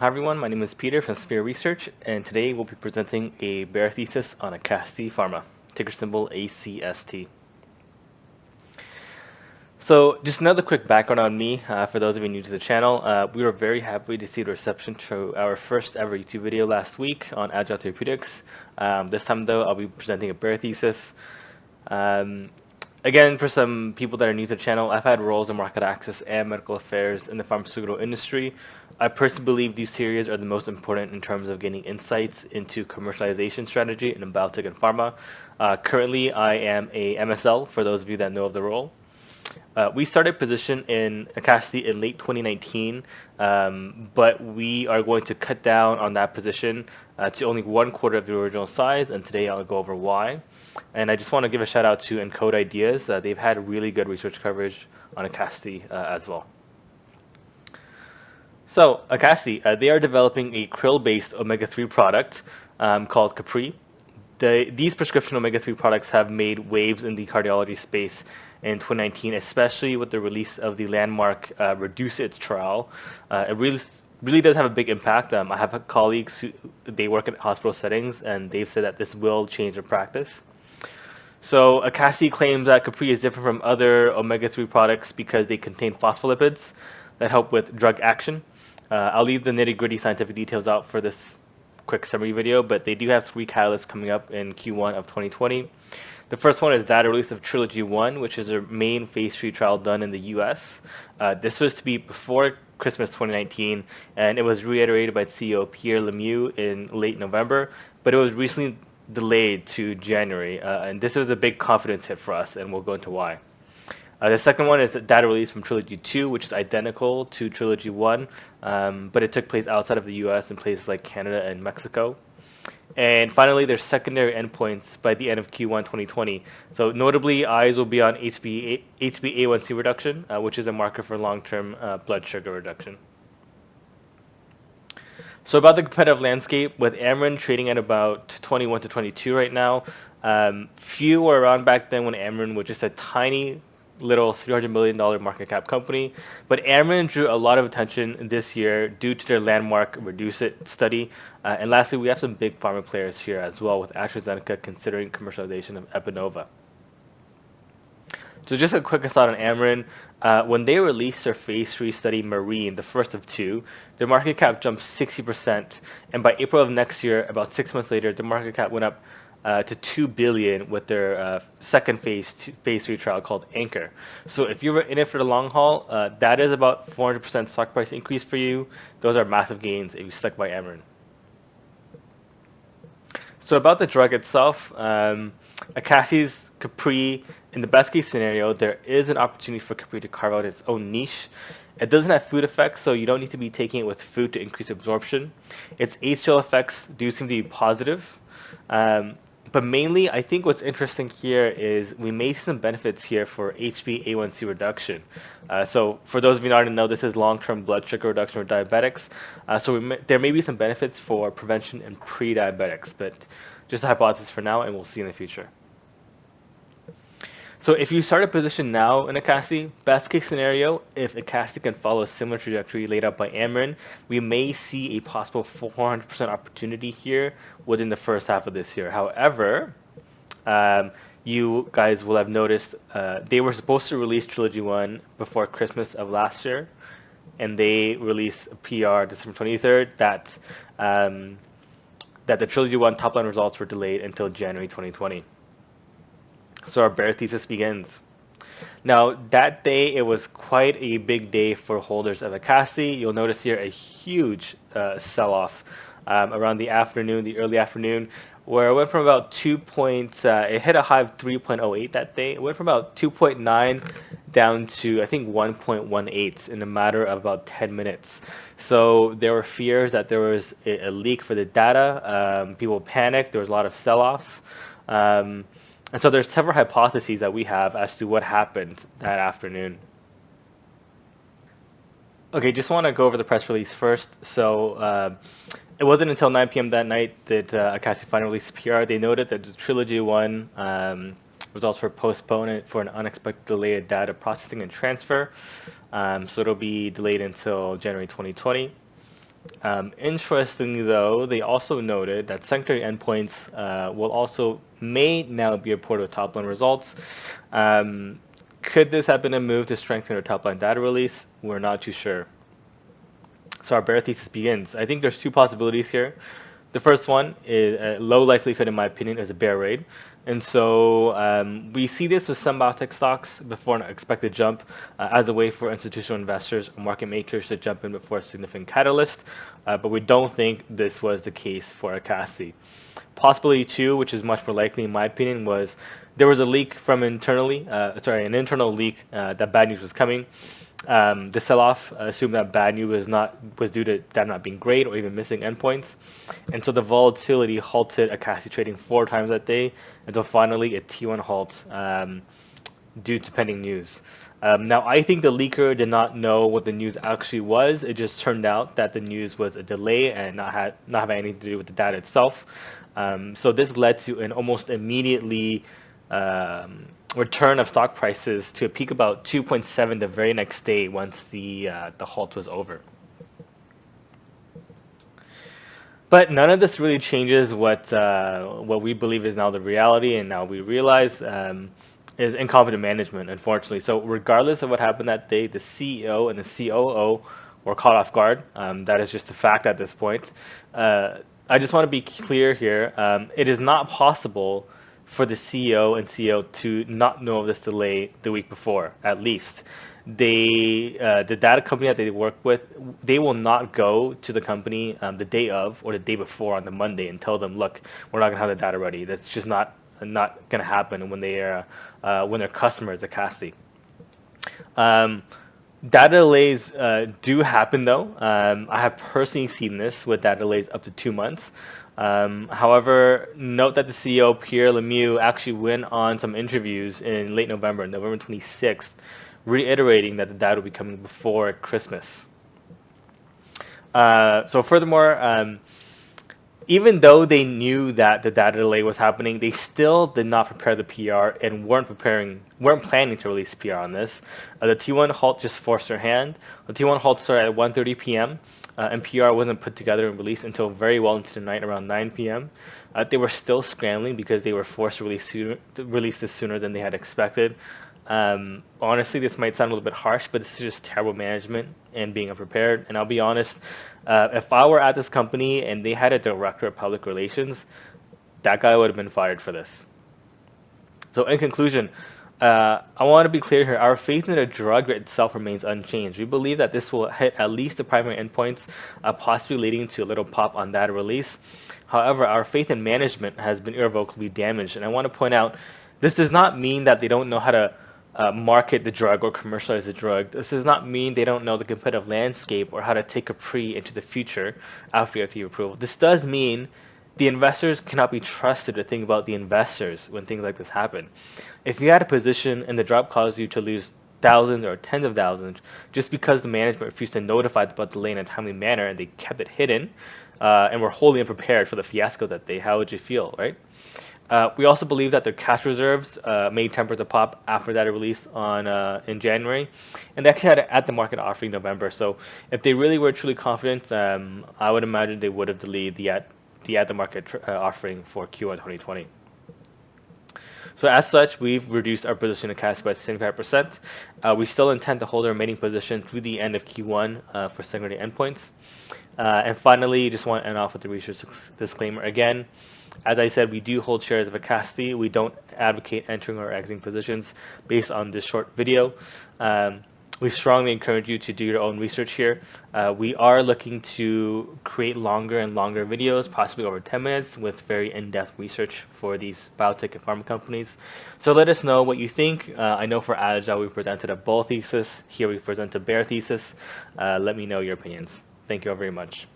Hi everyone, my name is Peter from Xphere Research, and today we'll be presenting a bear thesis on Acasti Pharma, ticker symbol ACST. So just another quick background on me, for those of you new to the channel. We were very happy to see the reception to our first ever YouTube video last week on Agile Therapeutics. This time though, I'll be presenting a bear thesis. Again, for some people that are new to the channel, I've had roles in market access and medical affairs in the pharmaceutical industry. I personally believe these series are the most important in terms of gaining insights into commercialization strategy in biotech and pharma. Currently, I am a MSL, for those of you that know of the role. We started position in Acasti in late 2019, but we are going to cut down on that position to only 1/4 of the original size, and today I'll go over why. And I just want to give a shout out to Encode Ideas. They've had really good research coverage on Acasti as well. So Acasti, they are developing a krill-based omega-3 product called Capri. These prescription omega-3 products have made waves in the cardiology space in 2019, especially with the release of the landmark Reduce It trial. It really does have a big impact. I have colleagues who they work in hospital settings, and they've said that this will change their practice. So Acasti claims that Capri is different from other omega-3 products because they contain phospholipids that help with drug action. I'll leave the nitty-gritty scientific details out for this quick summary video, but they do have 3 catalysts coming up in Q1 of 2020. The first one is data release of Trilogy 1, which is their main phase 3 trial done in the US. This was to be before Christmas 2019, and it was reiterated by CEO Pierre Lemieux in late November, but it was recently delayed to January, and this was a big confidence hit for us, and we'll go into why. The second one is data release from Trilogy 2, which is identical to Trilogy 1, but it took place outside of the US in places like Canada and Mexico. And finally, there's secondary endpoints by the end of Q1 2020. So notably, eyes will be on HbA1c reduction, which is a marker for long-term blood sugar reduction. So about the competitive landscape, with Amarin trading at about 21 to 22 right now, few were around back then when Amarin was just a tiny little $300 million market cap company, but Amarin drew a lot of attention this year due to their landmark Reduce It study. And lastly, we have some big pharma players here as well, with AstraZeneca considering commercialization of Epanova. So just a quick aside on Amarin. When they released their phase 3 study Marine, the first of 2, their market cap jumped 60%, and by April of next year, about 6 months later, the market cap went up to $2 billion with their second phase 3 trial called Anchor. So if you're in it for the long haul, that is about 400% stock price increase for you. Those are massive gains if you stuck by Amarin. So about the drug itself, Acasti's Capri, in the best case scenario, there is an opportunity for Capri to carve out its own niche. It doesn't have food effects, so you don't need to be taking it with food to increase absorption. Its HCl effects do seem to be positive. But mainly, I think what's interesting here is we may see some benefits here for HbA1c reduction. So for those of you not to know, this is long-term blood sugar reduction for diabetics. So there may be some benefits for prevention in pre-diabetics, but just a hypothesis for now, and we'll see in the future. So if you start a position now in Acasti, best case scenario, if Acasti can follow a similar trajectory laid out by Amarin, we may see a possible 400% opportunity here within the first half of this year. However, you guys will have noticed they were supposed to release Trilogy 1 before Christmas of last year, and they released a PR December 23rd that the Trilogy 1 top-line results were delayed until January 2020. So our bear thesis begins. Now, that day, it was quite a big day for holders of Acasti. You'll notice here a huge sell-off around the afternoon, the early afternoon, where it went from about it hit a high of 3.08 that day. It went from about 2.9 down to, I think, 1.18 in a matter of about 10 minutes. So there were fears that there was a leak for the data. People panicked. There was a lot of sell-offs. And so there's several hypotheses that we have as to what happened that afternoon. Okay, just want to go over the press release first. So it wasn't until 9 p.m. that night that Acasti finally released PR. They noted that the Trilogy 1 results were postponed for an unexpected delay in data processing and transfer. So it'll be delayed until January 2020. Interestingly, though, they also noted that secondary endpoints will also may now be reported with top-line results. Could this have been a move to strengthen their top-line data release? We're not too sure. So our bear thesis begins. I think there's two possibilities here. The first one is low likelihood, in my opinion, is a bear raid. And so we see this with some biotech stocks before an expected jump as a way for institutional investors or market makers to jump in before a significant catalyst. But we don't think this was the case for Acasti. Possibility two, which is much more likely in my opinion, was there was a leak from internally, an internal leak that bad news was coming. The sell-off assumed that bad news was due to that not being great or even missing endpoints, and so the volatility halted Acasti trading 4 times that day until finally a T1 halt due to pending news. Now, I think the leaker did not know what the news actually was. It just turned out that the news was a delay and not have anything to do with the data itself. So this led to an almost immediately return of stock prices to a peak about 2.7 the very next day once the halt was over. But none of this really changes what we believe is now the reality, and now we realize is incompetent management, unfortunately. So regardless of what happened that day, the CEO and the COO were caught off guard. That is just a fact at this point. I just want to be clear here. It is not possible for the CEO and CEO to not know of this delay the week before, at least. The data company that they work with, they will not go to the company the day of or the day before on the Monday and tell them, look, we're not going to have the data ready. That's just not going to happen when their customer is Acasti. Data delays do happen, though. I have personally seen this with data delays up to 2 months. However, note that the CEO, Pierre Lemieux, actually went on some interviews in late November, November 26th, reiterating that the data will be coming before Christmas. So furthermore, even though they knew that the data delay was happening, they still did not prepare the PR and weren't planning to release PR on this. The T1 halt just forced their hand. The T1 halt started at 1:30 p.m. And PR wasn't put together and released until very well into the night, around 9 p.m. They were still scrambling because they were forced to release this sooner than they had expected. Honestly, this might sound a little bit harsh, but this is just terrible management and being unprepared. And I'll be honest, if I were at this company and they had a director of public relations, that guy would have been fired for this. So in conclusion, I want to be clear here. Our faith in the drug itself remains unchanged. We believe that this will hit at least the primary endpoints, possibly leading to a little pop on data release. However, our faith in management has been irrevocably damaged. And I want to point out, this does not mean that they don't know how to market the drug or commercialize the drug. This does not mean they don't know the competitive landscape or how to take Capri into the future after FDA approval. This does mean the investors cannot be trusted to think about the investors when things like this happen. If you had a position and the drop caused you to lose thousands or tens of thousands just because the management refused to notify about the delay in a timely manner and they kept it hidden and were wholly unprepared for the fiasco that day, how would you feel, right? We also believe that their cash reserves may temper the pop after that release in January, and they actually had an at-the-market offering in November. So if they really were truly confident, I would imagine they would have delayed the at-the-market offering for Q1 2020. So as such, we've reduced our position in Acasti by 75%. We still intend to hold our remaining position through the end of Q1 for secondary endpoints. And finally, just want to end off with the research disclaimer again. As I said, we do hold shares of Acasti. We don't advocate entering or exiting positions based on this short video. We strongly encourage you to do your own research here. We are looking to create longer and longer videos, possibly over 10 minutes, with very in-depth research for these biotech and pharma companies. So let us know what you think. I know for Agile we presented a bull thesis. Here we present a bear thesis. Let me know your opinions. Thank you all very much.